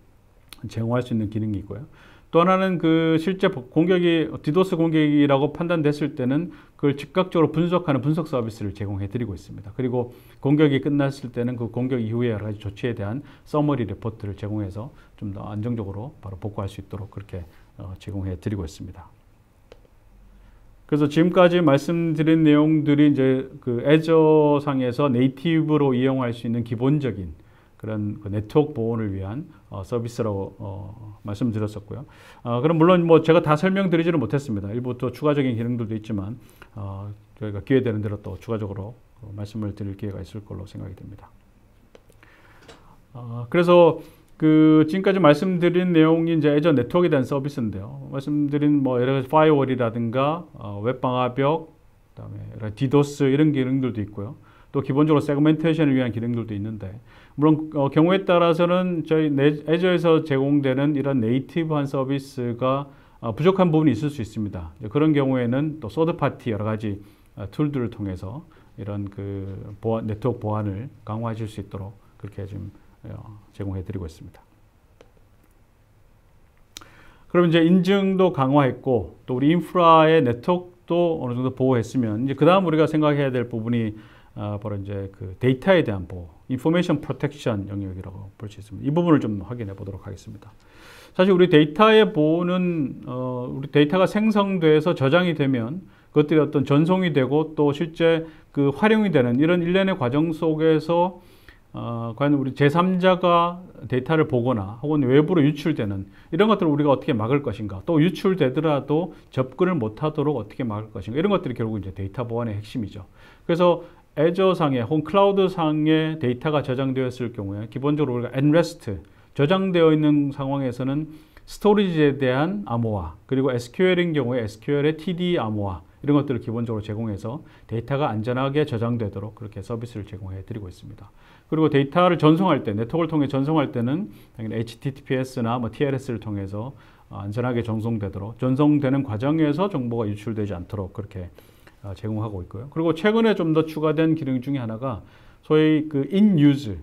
Speaker 1: 제공할 수 있는 기능이 있고요. 또 하나는 그 실제 공격이 디도스 공격이라고 판단됐을 때는 그걸 즉각적으로 분석하는 분석 서비스를 제공해 드리고 있습니다. 그리고 공격이 끝났을 때는 그 공격 이후에 여러 가지 조치에 대한 서머리 리포트를 제공해서 좀 더 안정적으로 바로 복구할 수 있도록 그렇게 제공해 드리고 있습니다. 그래서 지금까지 말씀드린 내용들이 이제 그 애저 상에서 네이티브로 이용할 수 있는 기본적인 그런 그 네트워크 보안을 위한 서비스라고 말씀드렸었고요. 그럼 물론 제가 다 설명드리지는 못했습니다. 일부 또 추가적인 기능들도 있지만 저희가 기회 되는 대로 또 추가적으로 말씀을 드릴 기회가 있을 걸로 생각이 됩니다. 그래서 그 지금까지 말씀드린 내용이 이제 애저 네트워크에 대한 서비스인데요. 말씀드린 여러 가지 파이어월이라든가 웹 방화벽, 그다음에 여러 디도스 이런 기능들도 있고요. 또 기본적으로 세그멘테이션을 위한 기능들도 있는데 물론 경우에 따라서는 저희 애저에서 제공되는 이런 네이티브한 서비스가 부족한 부분이 있을 수 있습니다. 그런 경우에는 또 서드 파티 여러 가지 툴들을 통해서 이런 그 네트워크 보안을 강화하실 수 있도록 그렇게 좀 제공해 드리고 있습니다. 그럼 이제 인증도 강화했고 또 우리 인프라의 네트워크도 어느 정도 보호했으면 이제 그다음 우리가 생각해야 될 부분이 바로 이제 그 데이터에 대한 보호, 인포메이션 프로텍션 영역이라고 볼 수 있습니다. 이 부분을 좀 확인해 보도록 하겠습니다. 사실 우리 데이터의 보호는 우리 데이터가 생성돼서 저장이 되면 그것들이 어떤 전송이 되고 또 실제 그 활용이 되는 이런 일련의 과정 속에서 과연 우리 제3자가 데이터를 보거나 혹은 외부로 유출되는 이런 것들을 우리가 어떻게 막을 것인가, 또 유출되더라도 접근을 못하도록 어떻게 막을 것인가, 이런 것들이 결국 이제 데이터 보안의 핵심이죠. 그래서 애저상에 혹은 클라우드상에 데이터가 저장되었을 경우에 기본적으로 우리가 nREST 저장되어 있는 상황에서는 스토리지에 대한 암호화, 그리고 SQL인 경우에 SQL의 TD 암호화 이런 것들을 기본적으로 제공해서 데이터가 안전하게 저장되도록 그렇게 서비스를 제공해 드리고 있습니다. 그리고 데이터를 전송할 때, 네트워크를 통해 전송할 때는 당연히 HTTPS나 TLS를 통해서 안전하게 전송되도록, 전송되는 과정에서 정보가 유출되지 않도록 그렇게 제공하고 있고요. 그리고 최근에 좀 더 추가된 기능 중에 하나가 소위 그 in-use,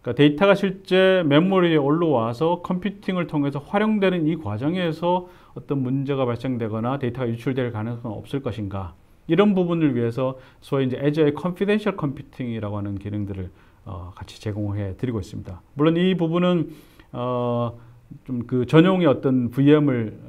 Speaker 1: 그러니까 데이터가 실제 메모리에 올라와서 컴퓨팅을 통해서 활용되는 이 과정에서 어떤 문제가 발생되거나 데이터가 유출될 가능성은 없을 것인가, 이런 부분을 위해서 소위 이제 애저의 confidential computing이라고 하는 기능들을 같이 제공해 드리고 있습니다. 물론 이 부분은 좀 그 전용의 어떤 VM을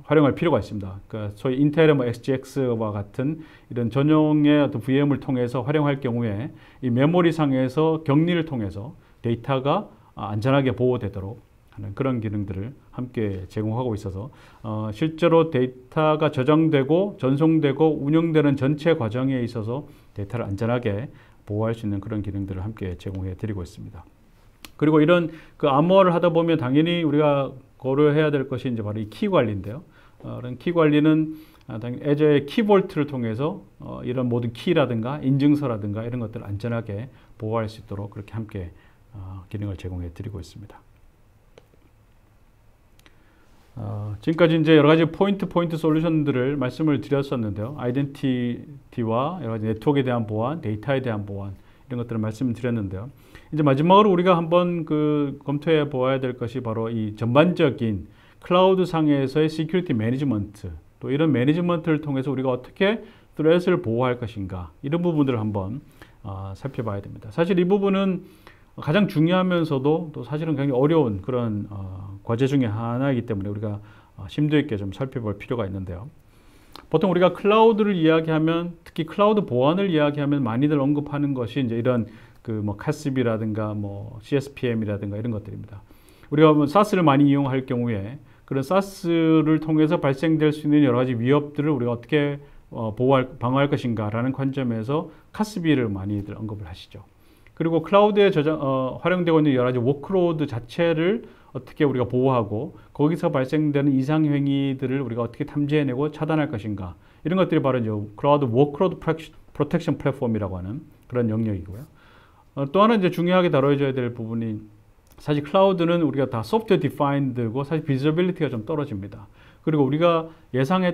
Speaker 1: 활용할 필요가 있습니다. 그러니까 소위 인텔의 뭐 XGX와 같은 이런 전용의 어떤 VM을 통해서 활용할 경우에 이 메모리 상에서 격리를 통해서 데이터가 안전하게 보호되도록 하는 그런 기능들을 함께 제공하고 있어서 실제로 데이터가 저장되고 전송되고 운영되는 전체 과정에 있어서 데이터를 안전하게 보호할 수 있는 그런 기능들을 함께 제공해 드리고 있습니다. 그리고 이런 그 암호화를 하다 보면 당연히 우리가 고려해야 될 것이 이제 바로 이 키 관리인데요. 이런 키 관리는 당연히 애저의 키볼트를 통해서 이런 모든 키라든가 인증서라든가 이런 것들을 안전하게 보호할 수 있도록 그렇게 함께 기능을 제공해 드리고 있습니다. 지금까지 이제 여러 가지 포인트 솔루션들을 말씀을 드렸었는데요. 아이덴티티와 여러 가지 네트워크에 대한 보안, 데이터에 대한 보안 이런 것들을 말씀을 드렸는데요. 이제 마지막으로 우리가 한번 검토해 보아야 될 것이 바로 이 전반적인 클라우드 상에서의 시큐리티 매니지먼트, 또 이런 매니지먼트를 통해서 우리가 어떻게 트렛을 보호할 것인가, 이런 부분들을 한번 살펴봐야 됩니다. 사실 이 부분은 가장 중요하면서도 또 사실은 굉장히 어려운 그런 과제 중에 하나이기 때문에 우리가 심도 있게 좀 살펴볼 필요가 있는데요. 보통 우리가 클라우드를 이야기하면, 특히 클라우드 보안을 이야기하면 많이들 언급하는 것이 이제 이런 뭐 CASB라든가 뭐 CSPM이라든가 이런 것들입니다. 우리가 뭐 SaaS를 많이 이용할 경우에 그런 SaaS를 통해서 발생될 수 있는 여러 가지 위협들을 우리가 어떻게 방어할 것인가라는 관점에서 CASB를 많이들 언급을 하시죠. 그리고 클라우드에 활용되고 있는 여러 가지 워크로드 자체를 어떻게 우리가 보호하고 거기서 발생되는 이상 행위들을 우리가 어떻게 탐지해내고 차단할 것인가, 이런 것들이 바로 이제 클라우드 워크로드 프로텍션 플랫폼이라고 하는 그런 영역이고요. 또 하나 이제 중요하게 다뤄져야 될 부분이, 사실 클라우드는 우리가 다 소프트웨어 디파인드고 사실 비저빌리티가 좀 떨어집니다. 그리고 우리가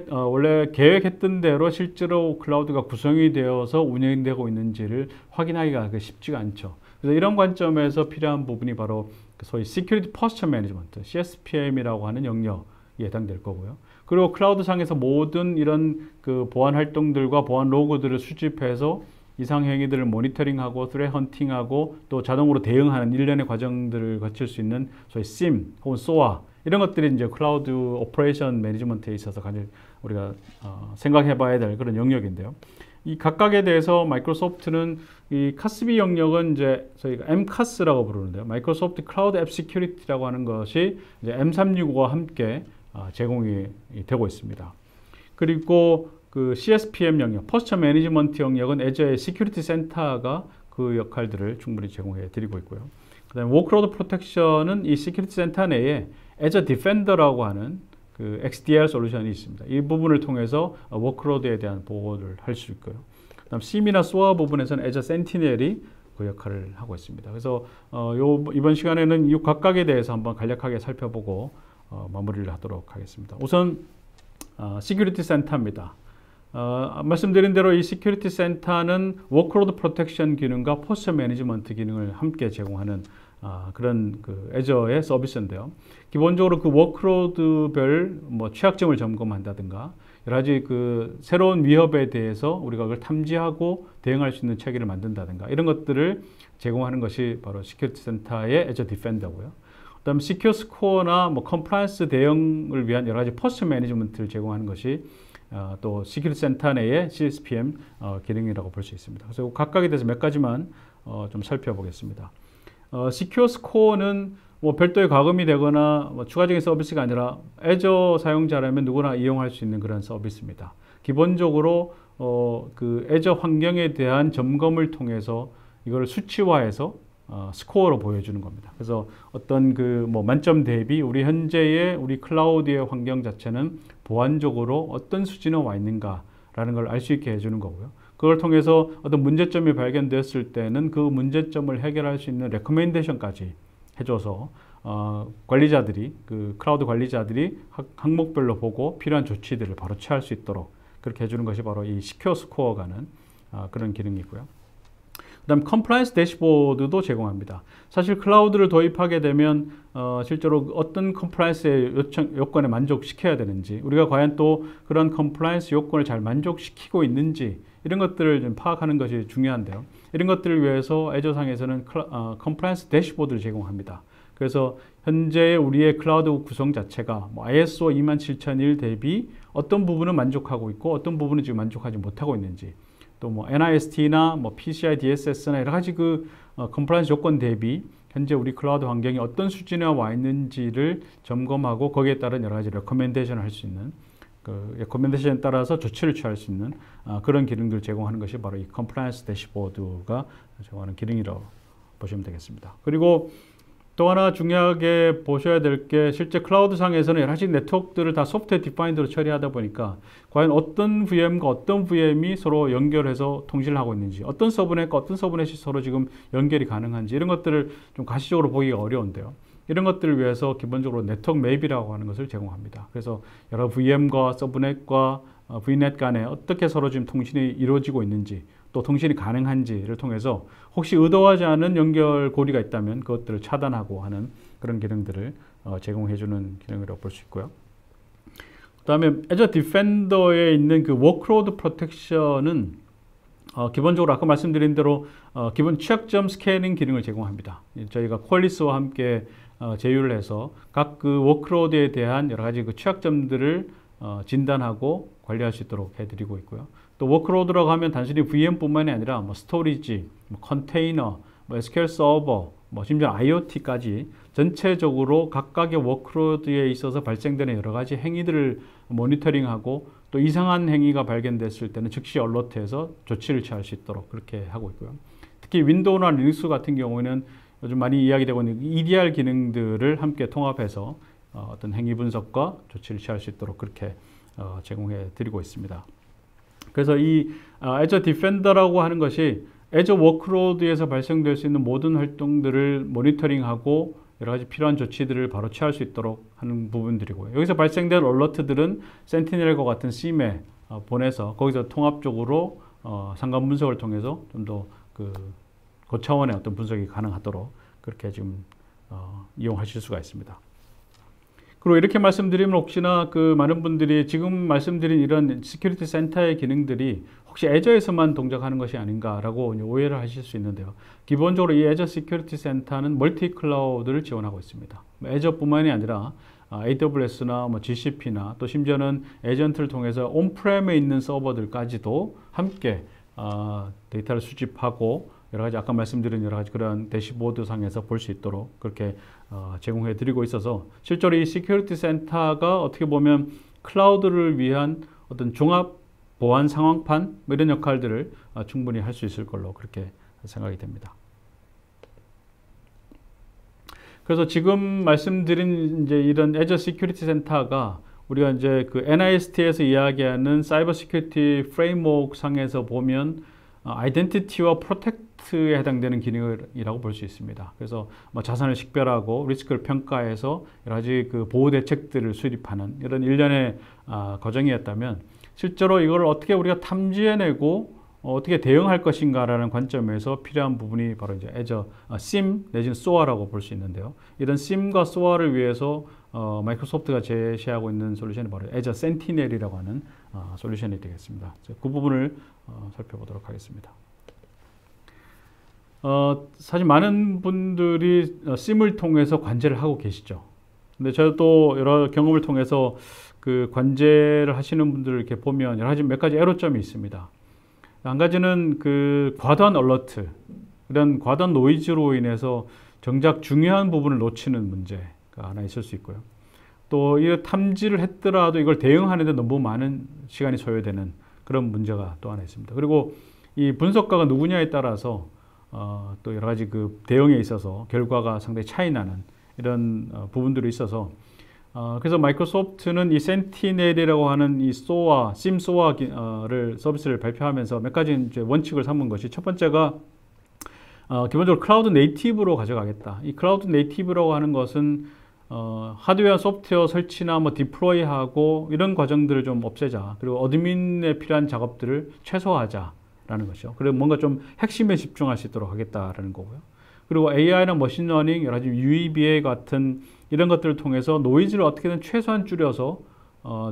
Speaker 1: 원래 계획했던 대로 실제로 클라우드가 구성이 되어서 운영되고 있는지를 확인하기가 쉽지가 않죠. 그래서 이런 관점에서 필요한 부분이 바로 소위 Security Posture Management, CSPM이라고 하는 영역에 해당될 거고요. 그리고 클라우드 상에서 모든 이런 그 보안 활동들과 보안 로그들을 수집해서 이상 행위들을 모니터링하고 트레 헌팅하고 또 자동으로 대응하는 일련의 과정들을 거칠 수 있는 소위 SIEM 혹은 SOA, 이런 것들이 이제 클라우드 오퍼레이션 매니지먼트에 있어서 가장 우리가 생각해 봐야 될 그런 영역인데요. 이 각각에 대해서 마이크로소프트는 이 CASB 영역은 이제 저희가 MCAS라고 부르는데요. 마이크로소프트 클라우드 앱 시큐리티라고 하는 것이 이제 M365와 함께 제공이 되고 있습니다. 그리고 그 CSPM 영역, 포스처 매니지먼트 영역은 애저의 시큐리티 센터가 그 역할들을 충분히 제공해 드리고 있고요. 그다음에 워크로드 프로텍션은 이 시큐리티 센터 내에 애저 디펜더라고 하는 그 XDR 솔루션이 있습니다. 이 부분을 통해서 워크로드에 대한 보호를 할 수 있고요. 그다음 SIEM이나 SOA 부분에서는 애저 센티넬이 그 역할을 하고 있습니다. 그래서 이번 시간에는 이 각각에 대해서 한번 간략하게 살펴보고 마무리를 하도록 하겠습니다. 우선 시큐리티 센터입니다. 말씀드린 대로 이 시큐리티 센터는 워크로드 프로텍션 기능과 포스처 매니지먼트 기능을 함께 제공하는 그런 그 애저의 서비스인데요. 기본적으로 그 워크로드별 뭐 취약점을 점검한다든가 여러 가지 그 새로운 위협에 대해서 우리가 그걸 탐지하고 대응할 수 있는 체계를 만든다든가 이런 것들을 제공하는 것이 바로 시큐리티 센터의 애저 디펜더고요. 그다음 시큐어 스코어나 뭐 컴플라이언스 대응을 위한 여러 가지 포스처 매니지먼트를 제공하는 것이 또 시큐리티 센터 내의 CSPM 기능이라고 볼 수 있습니다. 그래서 각각에 대해서 몇 가지만 좀 살펴보겠습니다. 시큐어 스코어는 뭐 별도의 과금이 되거나 뭐 추가적인 서비스가 아니라 애저 사용자라면 누구나 이용할 수 있는 그런 서비스입니다. 기본적으로 그 애저 환경에 대한 점검을 통해서 이걸 수치화해서 스코어로 보여주는 겁니다. 그래서 어떤 그 뭐 만점 대비 우리 현재의 우리 클라우드의 환경 자체는 보안적으로 어떤 수준에 와 있는가라는 걸 알 수 있게 해주는 거고요. 그걸 통해서 어떤 문제점이 발견됐을 때는 그 문제점을 해결할 수 있는 레코멘데이션까지 해줘서 관리자들이 그 클라우드 관리자들이 항목별로 보고 필요한 조치들을 바로 취할 수 있도록 그렇게 해주는 것이 바로 이 시큐어 스코어가는 그런 기능이고요. 그다음 컴플라이언스 대시보드도 제공합니다. 사실 클라우드를 도입하게 되면 실제로 어떤 컴플라이언스의 요건에 만족시켜야 되는지, 우리가 과연 또 그런 컴플라이언스 요건을 잘 만족시키고 있는지 이런 것들을 좀 파악하는 것이 중요한데요. 이런 것들을 위해서 애저상에서는 컴플라이언스 대시보드를 제공합니다. 그래서 현재 우리의 클라우드 구성 자체가 뭐 ISO 27001 대비 어떤 부분은 만족하고 있고 어떤 부분은 지금 만족하지 못하고 있는지, 또 뭐 NIST나 뭐 PCI DSS나 여러 가지 컴플라이언스 조건 대비 현재 우리 클라우드 환경이 어떤 수준에 와 있는지를 점검하고 거기에 따른 여러 가지 레코멘데이션을 할 수 있는, 그 레코멘데이션에 따라서 조치를 취할 수 있는 그런 기능들을 제공하는 것이 바로 이 컴플라이언스 대시보드가 제공하는 기능이라고 보시면 되겠습니다. 그리고 또 하나 중요하게 보셔야 될 게, 실제 클라우드 상에서는 여러 가지 네트워크들을 다 소프트웨어 디파인드로 처리하다 보니까 과연 어떤 VM과 어떤 VM이 서로 연결해서 통신을 하고 있는지, 어떤 서브넷과 어떤 서브넷이 서로 지금 연결이 가능한지, 이런 것들을 좀 가시적으로 보기가 어려운데요. 이런 것들을 위해서 기본적으로 네트워크 맵이라고 하는 것을 제공합니다. 그래서 여러 VM과 서브넷과 VNet 간에 어떻게 서로 지금 통신이 이루어지고 있는지, 또 통신이 가능한지를 통해서 혹시 의도하지 않은 연결고리가 있다면 그것들을 차단하고 하는 그런 기능들을 제공해주는 기능이라고 볼 수 있고요. 그 다음에 Azure Defender에 있는 그 워크로드 프로텍션은 기본적으로 아까 말씀드린 대로 기본 취약점 스캐닝 기능을 제공합니다. 저희가 퀄리스와 함께 제휴를 해서 각 그 워크로드에 대한 여러 가지 그 취약점들을 진단하고 관리할 수 있도록 해드리고 있고요. 또 워크로드라고 하면 단순히 VM뿐만이 아니라 뭐 스토리지, 뭐 컨테이너, 뭐 SQL 서버, 뭐 심지어 IoT까지 전체적으로 각각의 워크로드에 있어서 발생되는 여러 가지 행위들을 모니터링하고, 또 이상한 행위가 발견됐을 때는 즉시 얼러트해서 조치를 취할 수 있도록 그렇게 하고 있고요. 특히 윈도우나 리눅스 같은 경우에는 요즘 많이 이야기되고 있는 EDR 기능들을 함께 통합해서 어떤 행위 분석과 조치를 취할 수 있도록 그렇게 제공해 드리고 있습니다. 그래서 이 Azure Defender라고 하는 것이 Azure 워크로드에서 발생될 수 있는 모든 활동들을 모니터링하고 여러 가지 필요한 조치들을 바로 취할 수 있도록 하는 부분들이고요. 여기서 발생된 얼러트들은 센티넬과 같은 CIEM에 보내서 거기서 통합적으로 상관 분석을 통해서 좀 더 고차원의 어떤 분석이 가능하도록 그렇게 지금 이용하실 수가 있습니다. 그리고 이렇게 말씀드리면 혹시나 많은 분들이 지금 말씀드린 이런 시큐리티 센터의 기능들이 혹시 애저에서만 동작하는 것이 아닌가라고 오해를 하실 수 있는데요. 기본적으로 이 애저 시큐리티 센터는 멀티 클라우드를 지원하고 있습니다. 애저뿐만이 아니라 AWS나 GCP나 또 심지어는 에이전트를 통해서 온프렘에 있는 서버들까지도 함께 데이터를 수집하고 여러 가지 아까 말씀드린 여러 가지 그런 대시보드 상에서 볼 수 있도록 그렇게 제공해 드리고 있어서, 실제로 이 시큐리티 센터가 어떻게 보면 클라우드를 위한 어떤 종합 보안 상황판 이런 역할들을 충분히 할 수 있을 걸로 그렇게 생각이 됩니다. 그래서 지금 말씀드린 이제 이런 Azure Security Center가 우리가 이제 NIST에서 이야기하는 사이버 시큐리티 프레임워크 상에서 보면 아이덴티티와 프로텍트에 해당되는 기능이라고 볼 수 있습니다. 그래서 자산을 식별하고 리스크를 평가해서 여러 가지 보호 대책들을 수립하는 이런 일련의 과정이었다면, 실제로 이걸 어떻게 우리가 탐지해내고 어떻게 대응할 것인가라는 관점에서 필요한 부분이 바로 이제 Azure SIEM 내지는 SOA라고 볼 수 있는데요. 이런 SIEM과 SOA를 위해서 마이크로소프트가 제시하고 있는 솔루션이 바로 Azure Sentinel이라고 하는 솔루션이 되겠습니다. 그 부분을 살펴보도록 하겠습니다. 사실 많은 분들이 SIEM을 통해서 관제를 하고 계시죠. 근데 저도 여러 경험을 통해서 관제를 하시는 분들을 이렇게 보면 여러 가지 몇 가지 애로점이 있습니다. 한 가지는 과도한 얼러트, 이런 과도한 노이즈로 인해서 정작 중요한 부분을 놓치는 문제가 하나 있을 수 있고요. 또 이 탐지를 했더라도 이걸 대응하는 데 너무 많은 시간이 소요되는 그런 문제가 또 하나 있습니다. 그리고 이 분석가가 누구냐에 따라서 또 여러 가지 대응에 있어서 결과가 상당히 차이 나는 이런 부분들이 있어서, 그래서 마이크로소프트는 이 센티넬이라고 하는 이 SOA, SIEM SOA를 서비스를 발표하면서 몇 가지 이제 원칙을 삼은 것이, 첫 번째가 기본적으로 클라우드 네이티브로 가져가겠다. 이 클라우드 네이티브라고 하는 것은 하드웨어, 소프트웨어 설치나 디플로이하고 이런 과정들을 좀 없애자. 그리고 어드민에 필요한 작업들을 최소화하자라는 것이죠. 그리고 뭔가 좀 핵심에 집중할 수 있도록 하겠다라는 거고요. 그리고 AI나 머신러닝, 여러 가지 UEBA 같은 이런 것들을 통해서 노이즈를 어떻게든 최소한 줄여서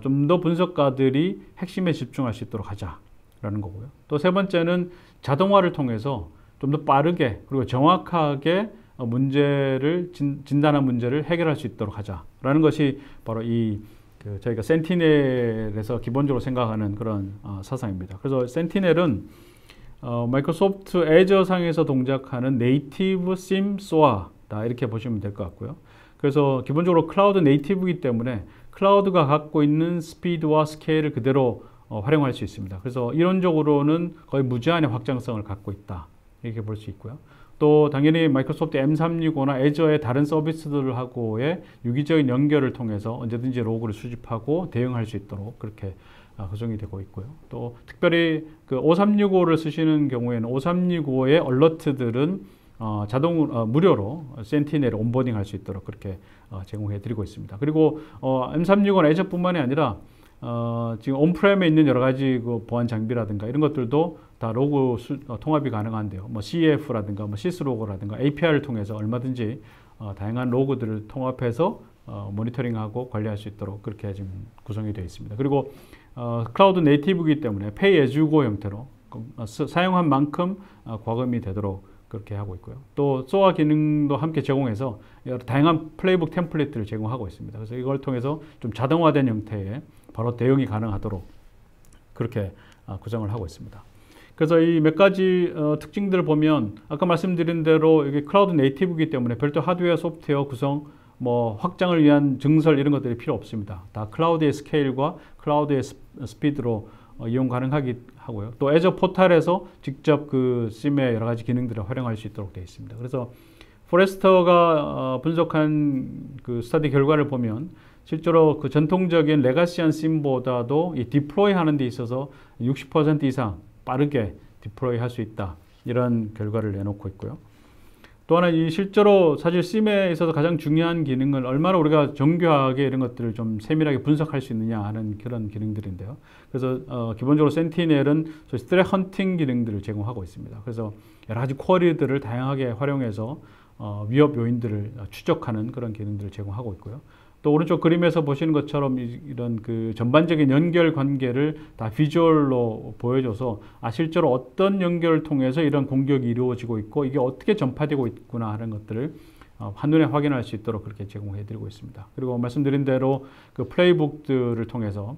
Speaker 1: 좀 더 분석가들이 핵심에 집중할 수 있도록 하자라는 거고요. 또 세 번째는 자동화를 통해서 좀 더 빠르게 그리고 정확하게 문제를 진단한 문제를 해결할 수 있도록 하자라는 것이 바로 저희가 센티넬에서 기본적으로 생각하는 그런 사상입니다. 그래서 센티넬은 마이크로소프트 애저 상에서 동작하는 네이티브 심 소아다 이렇게 보시면 될 것 같고요. 그래서 기본적으로 클라우드 네이티브이기 때문에 클라우드가 갖고 있는 스피드와 스케일을 그대로 활용할 수 있습니다. 그래서 이론적으로는 거의 무제한의 확장성을 갖고 있다 이렇게 볼 수 있고요. 또 당연히 마이크로소프트 M365나 애저의 다른 서비스들하고의 유기적인 연결을 통해서 언제든지 로그를 수집하고 대응할 수 있도록 그렇게 구성이 되고 있고요. 또 특별히 그 5365를 쓰시는 경우에는 5365의 얼러트들은 자동으로 무료로 센티넬 온보딩 할 수 있도록 그렇게 제공해 드리고 있습니다. 그리고 M365는 애저뿐만이 아니라 지금 온프렘에 있는 여러 가지 그 보안 장비라든가 이런 것들도 다 로그 통합이 가능한데요. 뭐 CF라든가 뭐 시스로그라든가 API를 통해서 얼마든지 다양한 로그들을 통합해서 모니터링하고 관리할 수 있도록 그렇게 지금 구성이 되어 있습니다. 그리고 클라우드 네이티브이기 때문에 Pay as you go 형태로 사용한 만큼 과금이 되도록 그렇게 하고 있고요. 또 소아 기능도 함께 제공해서 여러 다양한 플레이북 템플릿들을 제공하고 있습니다. 그래서 이걸 통해서 좀 자동화된 형태의 바로 대응이 가능하도록 그렇게 구성을 하고 있습니다. 그래서 이 몇 가지 특징들을 보면 아까 말씀드린 대로 이게 클라우드 네이티브이기 때문에 별도 하드웨어, 소프트웨어 구성, 뭐 확장을 위한 증설 이런 것들이 필요 없습니다. 다 클라우드의 스케일과 클라우드의 스피드로 이용 가능하기 하고요. 또 애저 포탈에서 직접 그 심의 여러 가지 기능들을 활용할 수 있도록 되어 있습니다. 그래서 포레스터가 분석한 그 스터디 결과를 보면 실제로 그 전통적인 레가시한 심보다도 이 디플로이 하는 데 있어서 60% 이상 빠르게 디플로이 할 수 있다. 이런 결과를 내놓고 있고요. 또 하나 실제로 사실 심에 있어서 가장 중요한 기능은 얼마나 우리가 정교하게 이런 것들을 좀 세밀하게 분석할 수 있느냐 하는 그런 기능들인데요. 그래서 기본적으로 센티넬은 스트레 헌팅 기능들을 제공하고 있습니다. 그래서 여러 가지 쿼리들을 다양하게 활용해서 위협 요인들을 추적하는 그런 기능들을 제공하고 있고요. 또 오른쪽 그림에서 보시는 것처럼 이런 그 전반적인 연결 관계를 다 비주얼로 보여줘서 실제로 어떤 연결을 통해서 이런 공격이 이루어지고 있고 이게 어떻게 전파되고 있구나 하는 것들을 한눈에 확인할 수 있도록 그렇게 제공해 드리고 있습니다. 그리고 말씀드린 대로 그 플레이북들을 통해서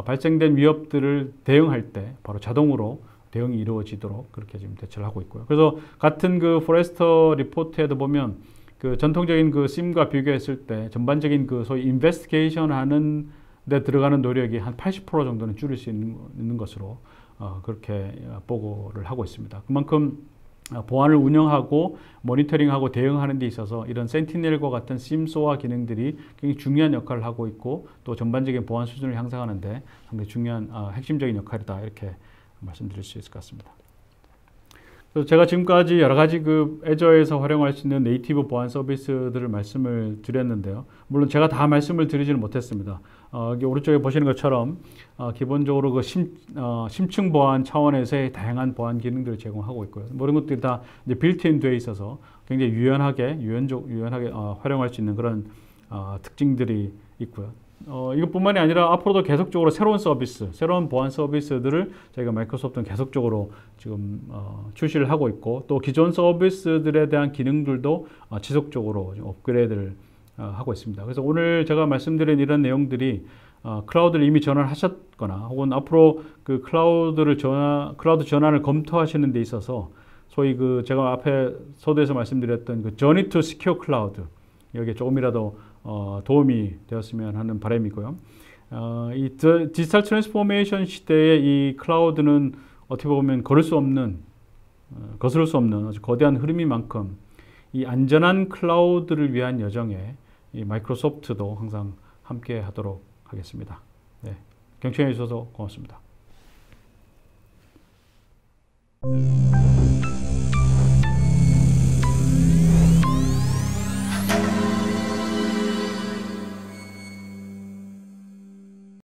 Speaker 1: 발생된 위협들을 대응할 때 바로 자동으로 대응이 이루어지도록 그렇게 지금 대처를 하고 있고요. 그래서 같은 그 포레스터 리포트에도 보면 그 전통적인 그 심과 비교했을 때 전반적인 그 소위 인베스티게이션 하는 데 들어가는 노력이 한 80% 정도는 줄일 수 있는 것으로 그렇게 보고를 하고 있습니다. 그만큼 보안을 운영하고 모니터링하고 대응하는 데 있어서 이런 센티넬과 같은 심소화 기능들이 굉장히 중요한 역할을 하고 있고 또 전반적인 보안 수준을 향상하는 데 상당히 중요한 핵심적인 역할이다 이렇게 말씀드릴 수 있을 것 같습니다. 그래서 제가 지금까지 여러 가지 그 애저에서 활용할 수 있는 네이티브 보안 서비스들을 말씀을 드렸는데요. 물론 제가 다 말씀을 드리지는 못했습니다. 여기 오른쪽에 보시는 것처럼 기본적으로 그 심층 보안 차원에서의 다양한 보안 기능들을 제공하고 있고요. 모든 것들이 다 이제 빌트인 되어 있어서 굉장히 유연하게 활용할 수 있는 그런 특징들이 있고요. 이것뿐만이 아니라 앞으로도 계속적으로 새로운 보안 서비스들을 저희가 마이크로소프트는 계속적으로 지금 출시를 하고 있고 또 기존 서비스들에 대한 기능들도 지속적으로 업그레이드를 하고 있습니다. 그래서 오늘 제가 말씀드린 이런 내용들이 클라우드를 이미 전환하셨거나 혹은 앞으로 그 클라우드 전환을 검토하시는 데 있어서 소위 그 제가 앞에 서두에서 말씀드렸던 그 Journey to Secure Cloud 여기에 조금이라도 도움이 되었으면 하는 바람이고요. 이 디지털 트랜스포메이션 시대의 이 클라우드는 어떻게 보면 거스를 수 없는 아주 거대한 흐름이만큼 이 안전한 클라우드를 위한 여정에 이 마이크로소프트도 항상 함께 하도록 하겠습니다. 네, 경청해 주셔서 고맙습니다.